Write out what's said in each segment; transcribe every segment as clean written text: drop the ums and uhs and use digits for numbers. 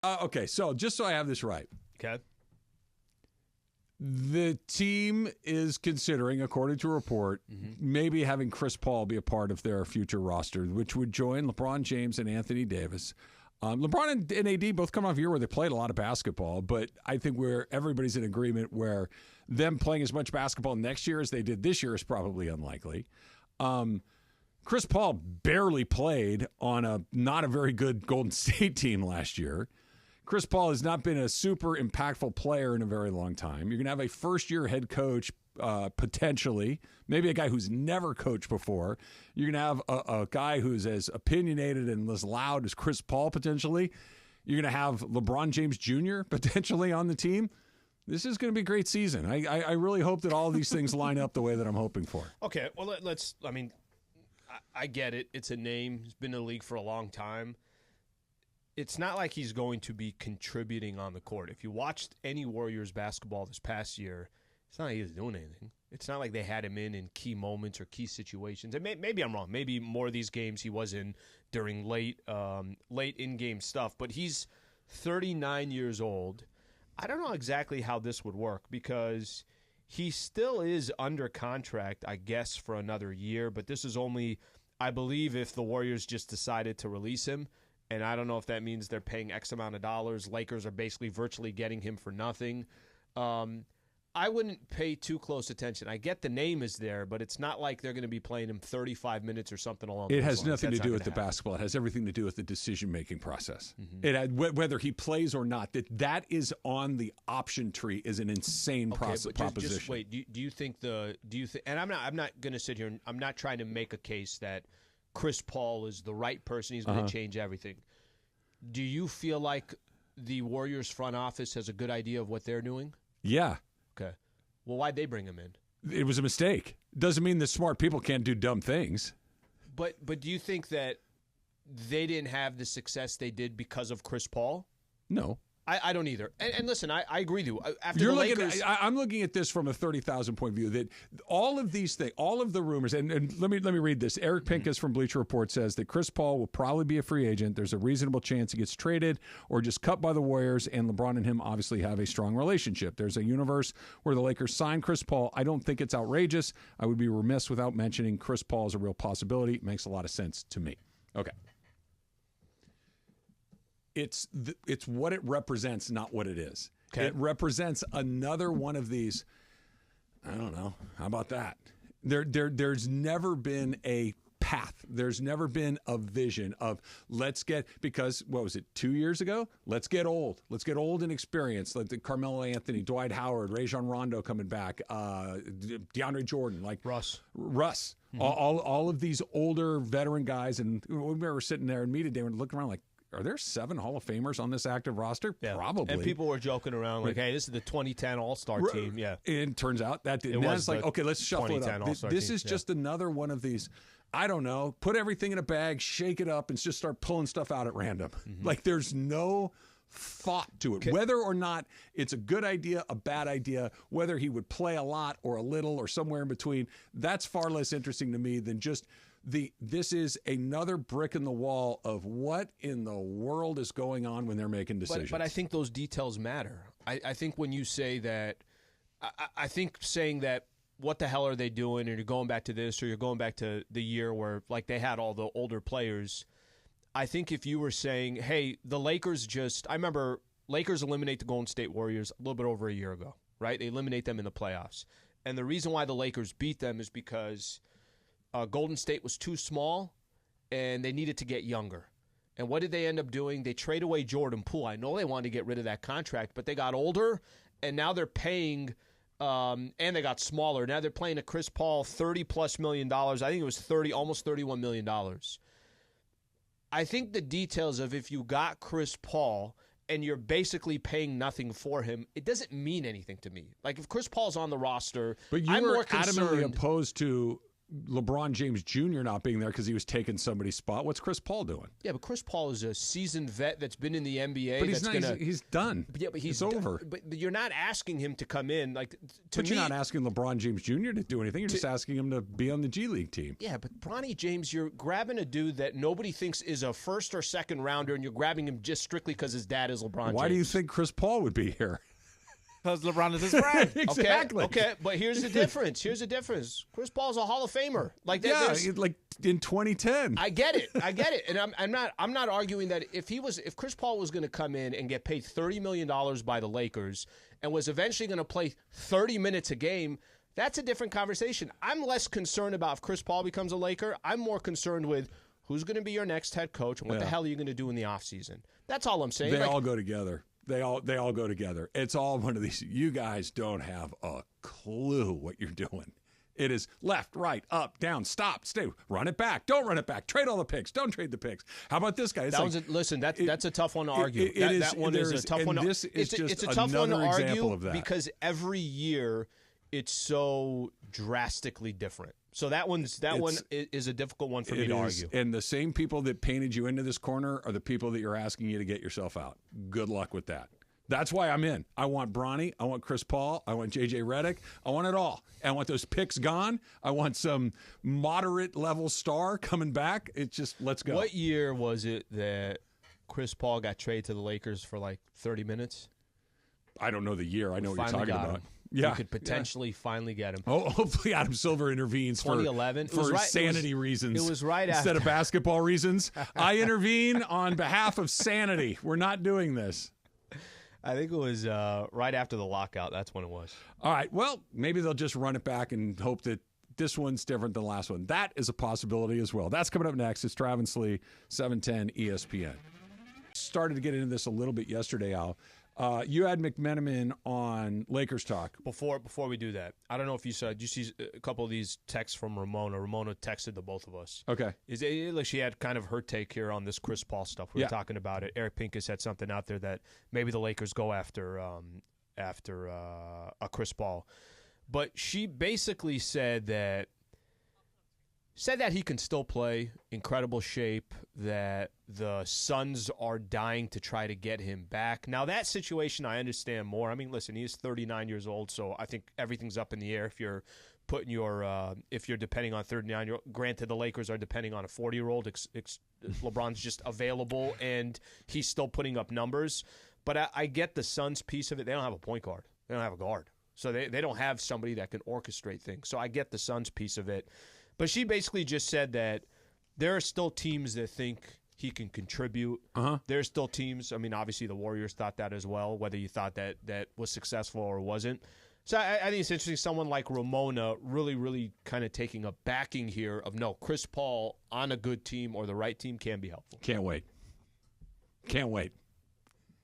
Okay, so just so I have this right. Okay. The team is considering, according to a report, maybe having Chris Paul be a part of their future roster, which would join LeBron James and Anthony Davis. LeBron and AD both come off a year where they played a lot of basketball, but I think where everybody's in agreement where them playing as much basketball next year as they did this year is probably unlikely. Chris Paul barely played on not a very good Golden State team last year. Chris Paul has not been a super impactful player in a very long time. You're going to have a first-year head coach, potentially, maybe a guy who's never coached before. You're going to have a guy who's as opinionated and as loud as Chris Paul, potentially. You're going to have LeBron James Jr. potentially on the team. This is going to be a great season. I really hope that all of these things line up the way that I'm hoping for. Okay, well, I get it. It's a name. He's been in the league for a long time. It's not like he's going to be contributing on the court. If you watched any Warriors basketball this past year, it's not like he was doing anything. It's not like they had him in key moments or key situations. And maybe I'm wrong. Maybe more of these games he was in during late in-game stuff. But he's 39 years old. I don't know exactly how this would work because he still is under contract, I guess, for another year. But this is only, I believe, if the Warriors just decided to release him. And I don't know if that means they're paying X amount of dollars. Lakers are basically virtually getting him for nothing. I wouldn't pay too close attention. I get the name is there, but it's not like they're going to be playing him 35 minutes or something along those lines. It has nothing to do with the basketball. It has everything to do with the decision-making process. Whether he plays or not, that is on the option tree is an insane proposition. Just wait. Do you think and I'm not going to sit here and I'm not trying to make a case that Chris Paul is the right person. He's going to change everything. Do you feel like the Warriors front office has a good idea of what they're doing? Yeah. Okay. Well, why'd they bring him in? It was a mistake. Doesn't mean that smart people can't do dumb things. But do you think that they didn't have the success they did because of Chris Paul? No. I don't either. And listen, I agree with you. After You're the Lakers, I'm looking at this from a 30,000 point view. That all of these things, all of the rumors, and let me read this. Eric Pincus from Bleacher Report says that Chris Paul will probably be a free agent. There's a reasonable chance he gets traded or just cut by the Warriors, and LeBron and him obviously have a strong relationship. There's a universe where the Lakers sign Chris Paul. I don't think it's outrageous. I would be remiss without mentioning Chris Paul is a real possibility. It makes a lot of sense to me. Okay. It's what it represents, not what it is. Okay. It represents another one of these. I don't know. How about that? There's never been a path. There's never been a vision of because what was it, 2 years ago? Let's get old. Let's get old and experienced. Like the Carmelo Anthony, Dwight Howard, Rajon Rondo coming back, DeAndre Jordan, like Russ. Mm-hmm. All of these older veteran guys, and we were sitting there in media day and looking around like, are there 7 Hall of Famers on this active roster? Yeah. Probably. And people were joking around like, hey, this is the 2010 All-Star team. Yeah. And it turns out that didn't. It's like, okay, let's shuffle it up. This is just another one of these, I don't know, put everything in a bag, shake it up, and just start pulling stuff out at random. Mm-hmm. Like there's no thought to it. Whether or not it's a good idea, a bad idea, whether he would play a lot or a little or somewhere in between, that's far less interesting to me than just this is another brick in the wall of what in the world is going on when they're making decisions. But I think those details matter. I think when you say that, I think saying that, what the hell are they doing? And you're going back to this, or you're going back to the year where like they had all the older players. I think if you were saying, hey, the Lakers I remember Lakers eliminate the Golden State Warriors a little bit over a year ago, right? They eliminate them in the playoffs. And the reason why the Lakers beat them is because Golden State was too small, and they needed to get younger. And what did they end up doing? They trade away Jordan Poole. I know they wanted to get rid of that contract, but they got older, and now they're paying, and they got smaller. Now they're paying a Chris Paul $30+ million. I think it was almost $31 million. I think the details of if you got Chris Paul and you're basically paying nothing for him, it doesn't mean anything to me. Like if Chris Paul's on the roster, but you were adamantly opposed to LeBron James Jr. not being there because he was taking somebody's spot. What's Chris Paul doing? Yeah, but Chris Paul is a seasoned vet that's been in the NBA. But he's done. Yeah, but it's over. But you're not asking him to come in. You're not asking LeBron James Jr. to do anything. You're just asking him to be on the G League team. Yeah, but Bronny James, you're grabbing a dude that nobody thinks is a first or second rounder, and you're grabbing him just strictly because his dad is LeBron James. Why do you think Chris Paul would be here? Because LeBron is his friend. Exactly. Okay, but here's the difference. Chris Paul's a Hall of Famer. Like in 2010. I get it, and I'm not arguing that if Chris Paul was going to come in and get paid $30 million by the Lakers and was eventually going to play 30 minutes a game, that's a different conversation. I'm less concerned about if Chris Paul becomes a Laker. I'm more concerned with who's going to be your next head coach and what the hell are you going to do in the offseason. That's all I'm saying. They all go together. They all go together. It's all one of these. You guys don't have a clue what you're doing. It is left, right, up, down, stop, stay, run it back, don't run it back, trade all the picks, don't trade the picks. How about this guy? That's a tough one to argue. That one is a tough one. It's a tough one to argue because every year it's so drastically different. So that one is a difficult one for me to argue. And the same people that painted you into this corner are the people that you're asking you to get yourself out. Good luck with that. That's why I'm in. I want Bronny. I want Chris Paul. I want J.J. Redick. I want it all. I want those picks gone. I want some moderate level star coming back. It's just, let's go. What year was it that Chris Paul got traded to the Lakers for like 30 minutes? I don't know the year. I know what you're talking about. Yeah, you could potentially finally get him. Oh, hopefully Adam Silver intervenes 2011 for sanity reasons. It was right instead of basketball reasons. I intervene on behalf of sanity. We're not doing this. I think it was right after the lockout. That's when it was. All right. Well, maybe they'll just run it back and hope that this one's different than the last one. That is a possibility as well. That's coming up next. It's Travis Lee, 710 ESPN. Started to get into this a little bit yesterday, Al. You had McMenamin on Lakers Talk. Before we do that, I don't know if you saw. Did you see a couple of these texts from Ramona? Ramona texted the both of us. Okay. Like she had kind of her take here on this Chris Paul stuff. We were talking about it. Eric Pincus had something out there that maybe the Lakers go after a Chris Paul, but she basically said that he can still play, incredible shape, that the Suns are dying to try to get him back. Now, that situation I understand more. I mean, listen, he is 39 years old, so I think everything's up in the air if you're putting if you're depending on 39-year-old. Granted, the Lakers are depending on a 40-year-old. LeBron's just available, and he's still putting up numbers. But I get the Suns piece of it. They don't have a point guard. They don't have a guard. So they don't have somebody that can orchestrate things. So I get the Suns piece of it. But she basically just said that there are still teams that think he can contribute. There's still teams. I mean, obviously the Warriors thought that as well, whether you thought that was successful or wasn't. So I think it's interesting someone like Ramona really, really kind of taking a backing here of, no, Chris Paul on a good team or the right team can be helpful. Can't wait.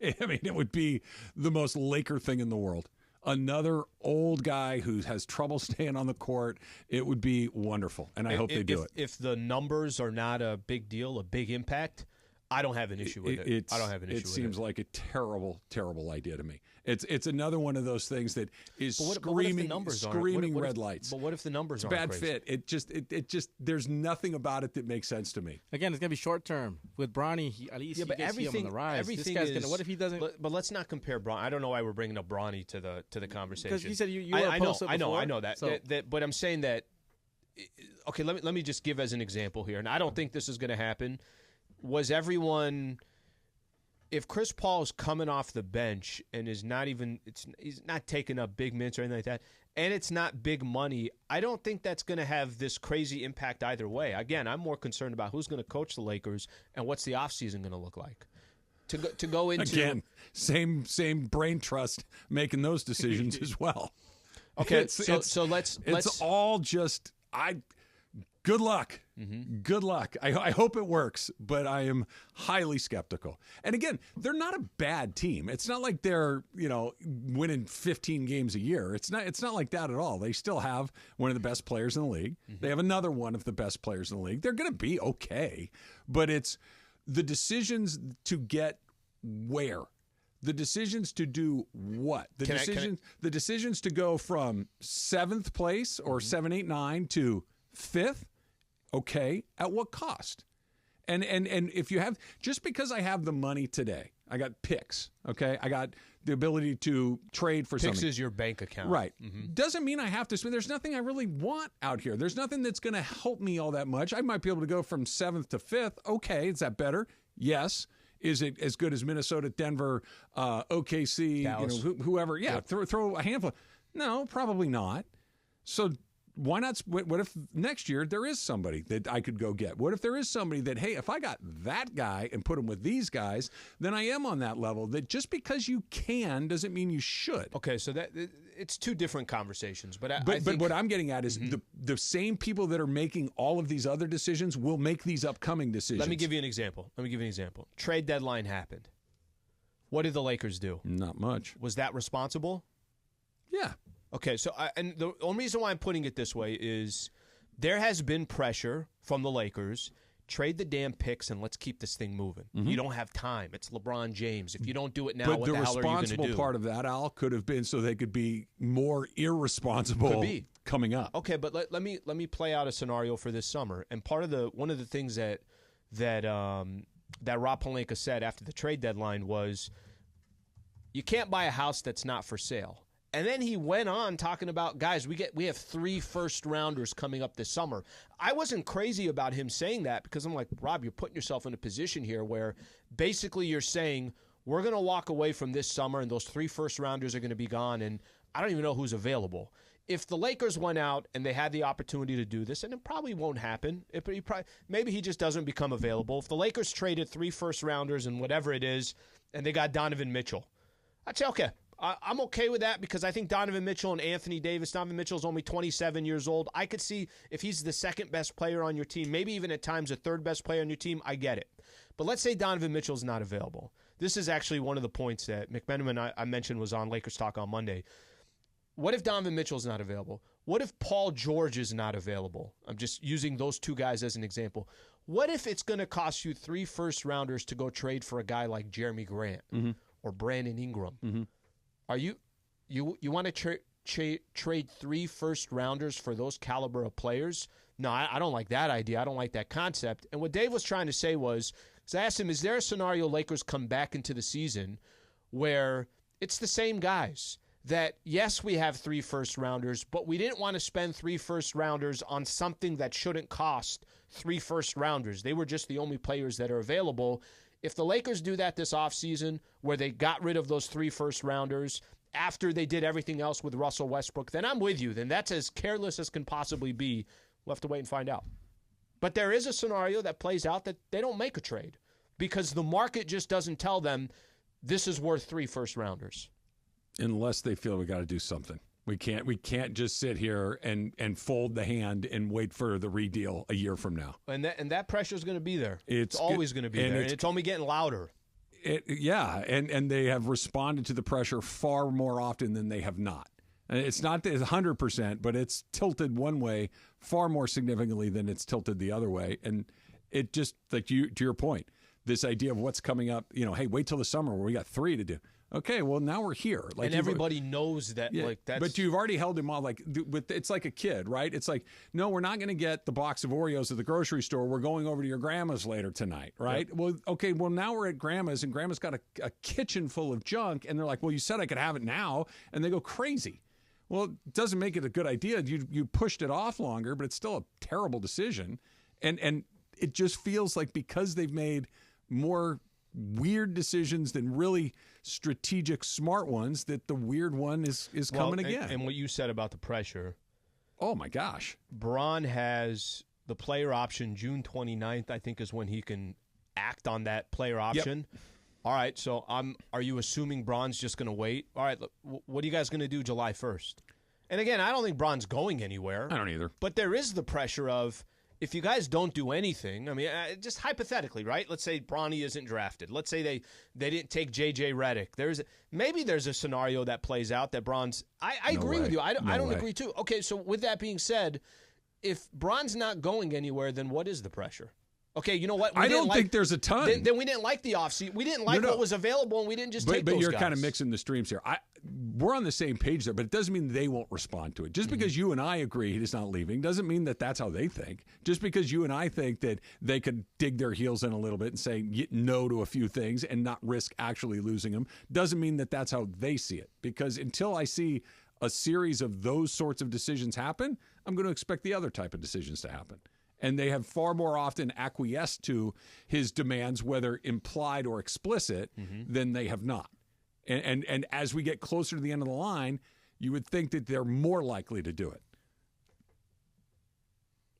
I mean, it would be the most Laker thing in the world. Another old guy who has trouble staying on the court. It would be wonderful, and I hope they do it. If the numbers are not a big deal, a big impact, I don't have an issue with it. I don't have an issue with it. It seems like a terrible, terrible idea to me. It's another one of those things that is screaming red lights. But what if the numbers aren't crazy? Bad fit. It just there's nothing about it that makes sense to me. Again, it's gonna be short term with Bronny. At least he gets him on the rise. This guy's gonna. What if he doesn't? But let's not compare Bronny. I don't know why we're bringing up Bronny to the conversation. Because you said you were opposed to it before. I know that. So. But I'm saying that. Okay, let me just give as an example here, and I don't think this is going to happen. Was everyone? If Chris Paul is coming off the bench and is not even, he's not taking up big minutes or anything like that, and it's not big money, I don't think that's going to have this crazy impact either way. Again, I'm more concerned about who's going to coach the Lakers and what's the offseason going to look like. To go into again, same brain trust making those decisions as well. Okay, so let's all just good luck. Mm-hmm. Good luck. I hope it works, but I am highly skeptical. And again, they're not a bad team. It's not like they're, winning 15 games a year. It's not like that at all. They still have one of the best players in the league. Mm-hmm. They have another one of the best players in the league. They're going to be okay, but it's the decisions to get where. The decisions to do what? The decisions to go from 7th place or 7, 8, 9 to Fifth, okay, at what cost? And if you have, just because I have the money today, I got picks, okay? I got the ability to trade for something. Picks is your bank account. Right. Doesn't mean I have to spend. There's nothing I really want out here. There's nothing that's going to help me all that much. I might be able to go from 7th to 5th. Okay, is that better? Yes. Is it as good as Minnesota, Denver, OKC, Dallas. Whoever? Yeah, throw a handful. No, probably not. So why not? What if next year there is somebody that I could go get? What if there is somebody that, hey, if I got that guy and put him with these guys, then I am on that level. That just because you can doesn't mean you should. Okay, so that it's two different conversations. But I but think, what I'm getting at is the same people that are making all of these other decisions will make these upcoming decisions. Let me give you an example. Trade deadline happened. What did the Lakers do? Not much. Was that responsible? Yeah. Okay, so and the only reason why I'm putting it this way is there has been pressure from the Lakers. Trade the damn picks and let's keep this thing moving. You don't have time. It's LeBron James. If you don't do it now, what the hell are you going to do? But the responsible part of that, Al, could have been so they could be more irresponsible coming up. Okay, but let me play out a scenario for this summer. And one of the things that Rob Pelinka said after the trade deadline was, you can't buy a house that's not for sale. And then he went on talking about, guys, we have 3 first-rounders coming up this summer. I wasn't crazy about him saying that because I'm like, Rob, you're putting yourself in a position here where basically you're saying we're going to walk away from this summer and those 3 first-rounders are going to be gone, and I don't even know who's available. If the Lakers went out and they had the opportunity to do this, and it probably won't happen, maybe he just doesn't become available. If the Lakers traded 3 first-rounders and whatever it is, and they got Donovan Mitchell, I'd say, okay, I'm okay with that because I think Donovan Mitchell and Anthony Davis, Donovan Mitchell's only 27 years old. I could see if he's the second best player on your team, maybe even at times the third best player on your team, I get it. But let's say Donovan Mitchell's not available. This is actually one of the points that McMenamin I mentioned was on Lakers Talk on Monday. What if Donovan Mitchell's not available? What if Paul George is not available? I'm just using those 2 guys as an example. What if it's going to cost you 3 first-rounders to go trade for a guy like Jeremy Grant or Brandon Ingram? Are you want to trade 3 first-rounders for those caliber of players? No, I don't like that idea. I don't like that concept. And what Dave was trying to say was, because I asked him, is there a scenario Lakers come back into the season where it's the same guys? That, yes, we have 3 first-rounders, but we didn't want to spend 3 first-rounders on something that shouldn't cost 3 first-rounders. They were just the only players that are available. If the Lakers do that this offseason, where they got rid of those 3 first-rounders after they did everything else with Russell Westbrook, then I'm with you. Then that's as careless as can possibly be. We'll have to wait and find out. But there is a scenario that plays out that they don't make a trade because the market just doesn't tell them this is worth 3 first-rounders. Unless they feel we got to do something. We can't just sit here and fold the hand and wait for the redeal a year from now. And that pressure is going to be there. It's always going to be there. And it's only getting louder. And they have responded to the pressure far more often than they have not. And it's not 100%, but it's tilted one way far more significantly than it's tilted the other way. And it just, like to your point, this idea of what's coming up, hey, wait till the summer where we got 3 to do. Okay, well, now we're here. And everybody knows that. Yeah, that's... But you've already held him off. It's like a kid, right? It's like, no, we're not going to get the box of Oreos at the grocery store. We're going over to your grandma's later tonight, right? Yep. Well, okay, well, now we're at grandma's, and grandma's got a kitchen full of junk, and they're like, well, you said I could have it now, and they go crazy. Well, it doesn't make it a good idea. You pushed it off longer, but it's still a terrible decision. And it just feels like because they've made more weird decisions than really strategic smart ones, that the weird one is coming again. And what you said about the pressure. Oh my gosh. Bron has the player option June 29th, I think, is when he can act on that player option. Yep. All right, so are you assuming Bron's just going to wait? All right, look, what are you guys going to do July 1st? And again, I don't think Bron's going anywhere. I don't either. But there is the pressure of, if you guys don't do anything, I mean, just hypothetically, right? Let's say Bronny isn't drafted. Let's say they didn't take J.J. Redick. Maybe there's a scenario that plays out that Bron's. I agree with you. I don't agree too. Okay, so with that being said, if Bron's not going anywhere, then what is the pressure? Okay, you know what? I don't think there's a ton. Then we didn't like the offseason. We didn't like what was available, and we didn't just take those guys. But you're kind of mixing the streams here. We're on the same page there, but it doesn't mean they won't respond to it. Just because you and I agree he's not leaving doesn't mean that that's how they think. Just because you and I think that they could dig their heels in a little bit and say no to a few things and not risk actually losing them doesn't mean that that's how they see it. Because until I see a series of those sorts of decisions happen, I'm going to expect the other type of decisions to happen. And they have far more often acquiesced to his demands, whether implied or explicit, than they have not. And as we get closer to the end of the line, you would think that they're more likely to do it.